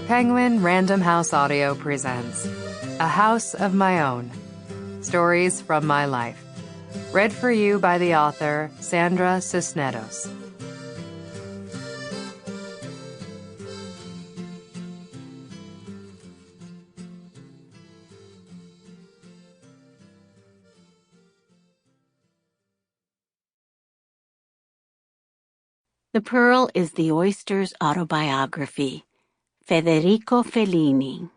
Penguin Random House Audio presents A House of My Own, Stories from My Life. Read for you by the author, Sandra Cisneros. The Pearl is the Oyster's autobiography. Federico Fellini.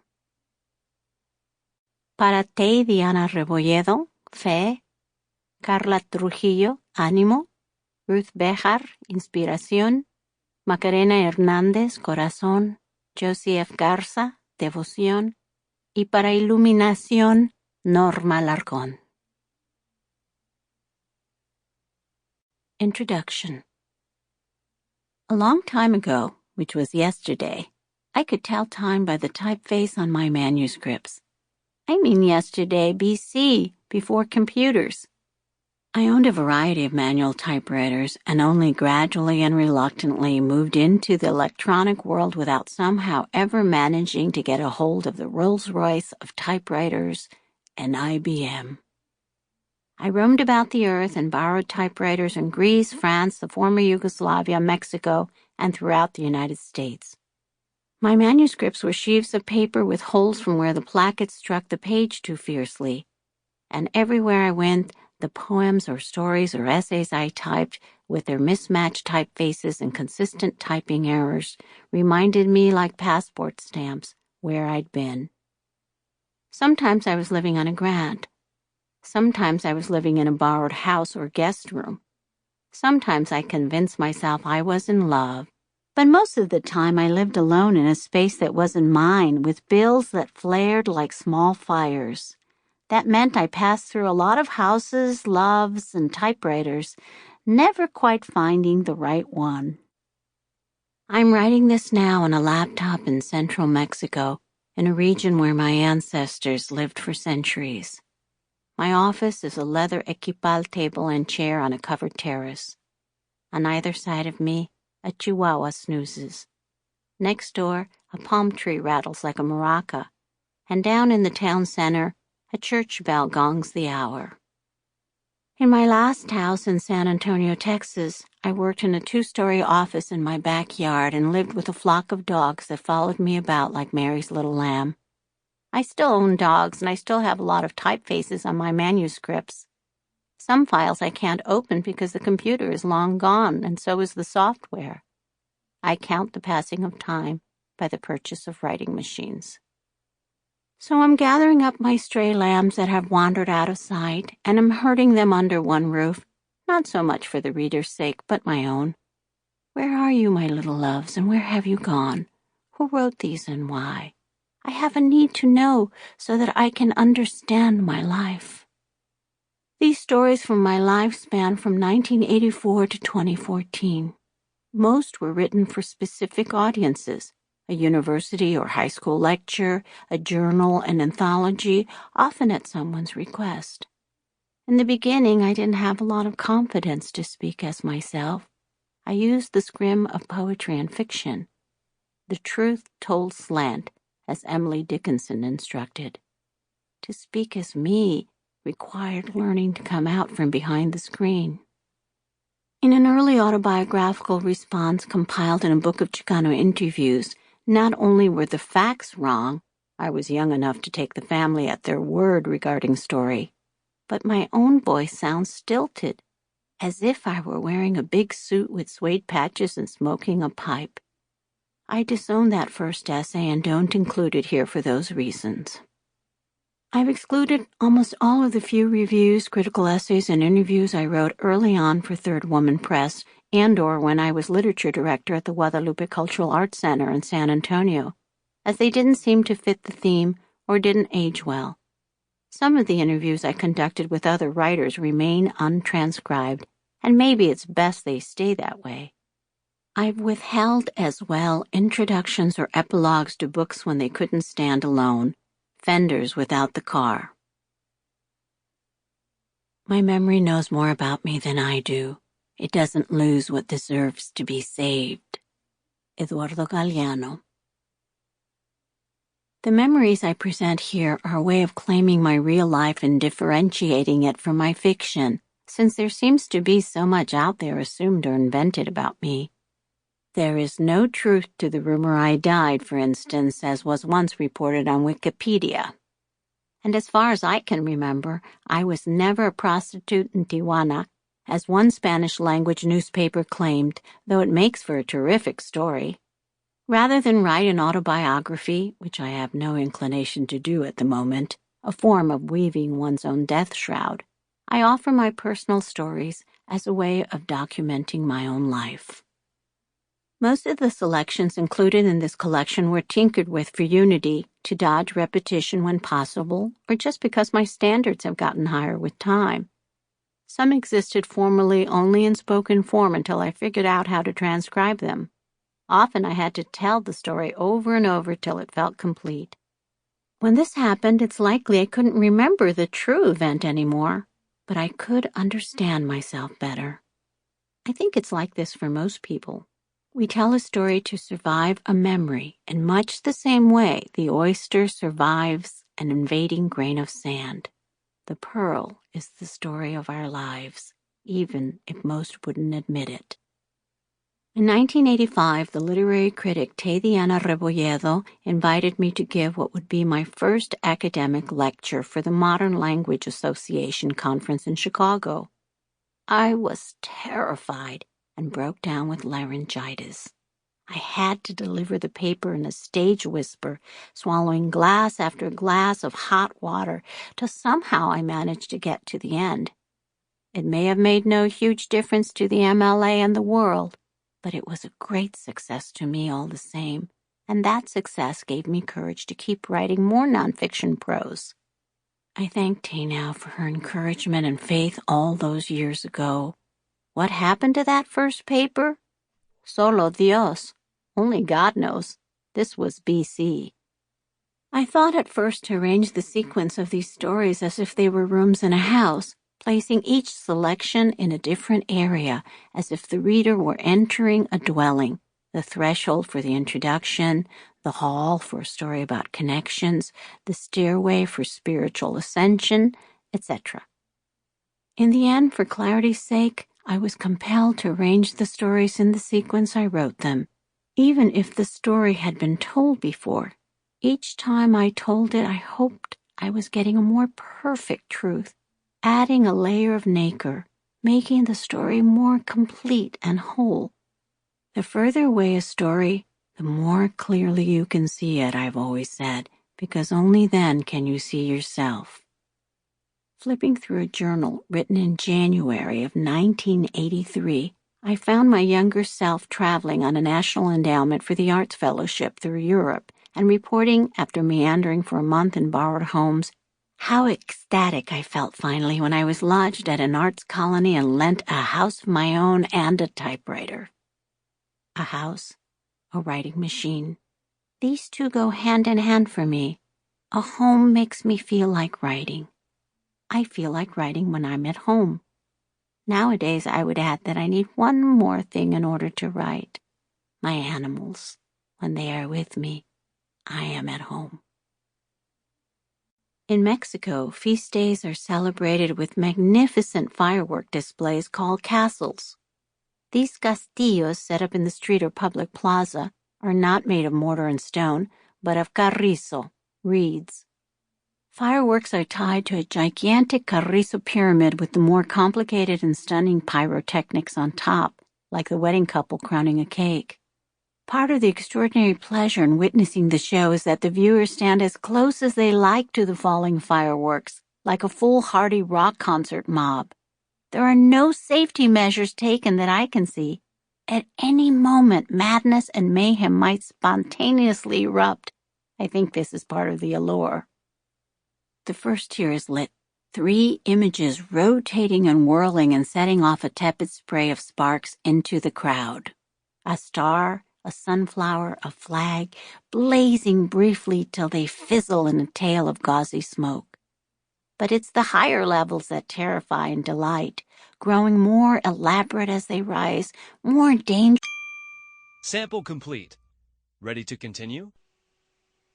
Para te, Diana Rebolledo, fe. Carla Trujillo, ánimo. Ruth Bejar, inspiración. Macarena Hernández, corazón. Josie F. Garza, devoción. Y para iluminación, Norma Larcón. Introduction. A long time ago, which was yesterday, I could tell time by the typeface on my manuscripts. I mean yesterday, BC, before computers. I owned a variety of manual typewriters and only gradually and reluctantly moved into the electronic world without somehow ever managing to get a hold of the Rolls-Royce of typewriters, an IBM. I roamed about the earth and borrowed typewriters in Greece, France, the former Yugoslavia, Mexico, and throughout the United States. My manuscripts were sheaves of paper with holes from where the placket struck the page too fiercely, and everywhere I went, the poems or stories or essays I typed, with their mismatched typefaces and consistent typing errors, reminded me like passport stamps where I'd been. Sometimes I was living on a grant. Sometimes I was living in a borrowed house or guest room. Sometimes I convinced myself I was in love. But most of the time I lived alone in a space that wasn't mine, with bills that flared like small fires. That meant I passed through a lot of houses, loves, and typewriters, never quite finding the right one. I'm writing this now on a laptop in central Mexico, in a region where my ancestors lived for centuries. My office is a leather equipal table and chair on a covered terrace. On either side of me, a chihuahua snoozes. Next door, a palm tree rattles like a maraca, and down in the town center, a church bell gongs the hour. In my last house in San Antonio, Texas, I worked in a 2-story office in my backyard and lived with a flock of dogs that followed me about like Mary's little lamb. I still own dogs, and I still have a lot of typefaces on my manuscripts. Some files I can't open because the computer is long gone, and so is the software. I count the passing of time by the purchase of writing machines. So I'm gathering up my stray lambs that have wandered out of sight, and I'm herding them under one roof, not so much for the reader's sake, but my own. Where are you, my little loves, and where have you gone? Who wrote these and why? I have a need to know so that I can understand my life. These stories from my life span from 1984 to 2014. Most were written for specific audiences, a university or high school lecture, a journal, an anthology, often at someone's request. In the beginning, I didn't have a lot of confidence to speak as myself. I used the scrim of poetry and fiction. The truth told slant, as Emily Dickinson instructed. To speak as me required learning to come out from behind the screen. In an early autobiographical response compiled in a book of Chicano interviews, not only were the facts wrong, I was young enough to take the family at their word regarding story, but my own voice sounds stilted, as if I were wearing a big suit with suede patches and smoking a pipe. I disown that first essay and don't include it here for those reasons. I've excluded almost all of the few reviews, critical essays, and interviews I wrote early on for Third Woman Press and/or when I was literature director at the Guadalupe Cultural Arts Center in San Antonio, as they didn't seem to fit the theme or didn't age well. Some of the interviews I conducted with other writers remain untranscribed, and maybe it's best they stay that way. I've withheld as well introductions or epilogues to books when they couldn't stand alone, Fenders without the car. My memory knows more about me than I do. It doesn't lose what deserves to be saved. Eduardo Galeano. The memories I present here are a way of claiming my real life and differentiating it from my fiction, since there seems to be so much out there assumed or invented about me. There is no truth to the rumor I died, for instance, as was once reported on Wikipedia. And as far as I can remember, I was never a prostitute in Tijuana, as one Spanish-language newspaper claimed, though it makes for a terrific story. Rather than write an autobiography, which I have no inclination to do at the moment, a form of weaving one's own death shroud, I offer my personal stories as a way of documenting my own life. Most of the selections included in this collection were tinkered with for unity, to dodge repetition when possible, or just because my standards have gotten higher with time. Some existed formerly only in spoken form until I figured out how to transcribe them. Often I had to tell the story over and over till it felt complete. When this happened, it's likely I couldn't remember the true event anymore, but I could understand myself better. I think it's like this for most people. We tell a story to survive a memory in much the same way the oyster survives an invading grain of sand. The pearl is the story of our lives, even if most wouldn't admit it. In 1985, the literary critic Tatiana Rebolledo invited me to give what would be my first academic lecture for the Modern Language Association conference in Chicago. I was terrified and broke down with laryngitis. I had to deliver the paper in a stage whisper, swallowing glass after glass of hot water till somehow I managed to get to the end. It may have made no huge difference to the MLA and the world, but it was a great success to me all the same, and that success gave me courage to keep writing more nonfiction prose. I thank Tay now for her encouragement and faith all those years ago. What happened to that first paper? Solo Dios. Only God knows. This was BC. I thought at first to arrange the sequence of these stories as if they were rooms in a house, placing each selection in a different area, as if the reader were entering a dwelling, the threshold for the introduction, the hall for a story about connections, the stairway for spiritual ascension, etc. In the end, for clarity's sake, I was compelled to arrange the stories in the sequence I wrote them, even if the story had been told before. Each time I told it, I hoped I was getting a more perfect truth, adding a layer of nacre, making the story more complete and whole. The further away a story, the more clearly you can see it, I've always said, because only then can you see yourself. Flipping through a journal written in January of 1983, I found my younger self traveling on a National Endowment for the Arts Fellowship through Europe and reporting, after meandering for a month in borrowed homes, how ecstatic I felt finally when I was lodged at an arts colony and lent a house of my own and a typewriter. A house, a writing machine. These two go hand in hand for me. A home makes me feel like writing. I feel like writing when I'm at home. Nowadays, I would add that I need one more thing in order to write. My animals. When they are with me, I am at home. In Mexico, feast days are celebrated with magnificent firework displays called castles. These castillos, set up in the street or public plaza, are not made of mortar and stone, but of carrizo, reeds. Fireworks are tied to a gigantic carrizo pyramid with the more complicated and stunning pyrotechnics on top, like the wedding couple crowning a cake. Part of the extraordinary pleasure in witnessing the show is that the viewers stand as close as they like to the falling fireworks, like a foolhardy rock concert mob. There are no safety measures taken that I can see. At any moment, madness and mayhem might spontaneously erupt. I think this is part of the allure. The first tier is lit. 3 images rotating and whirling and setting off a tepid spray of sparks into the crowd. A star, a sunflower, a flag, blazing briefly till they fizzle in a tail of gauzy smoke. But it's the higher levels that terrify and delight, growing more elaborate as they rise, more dangerous. Sample complete. Ready to continue?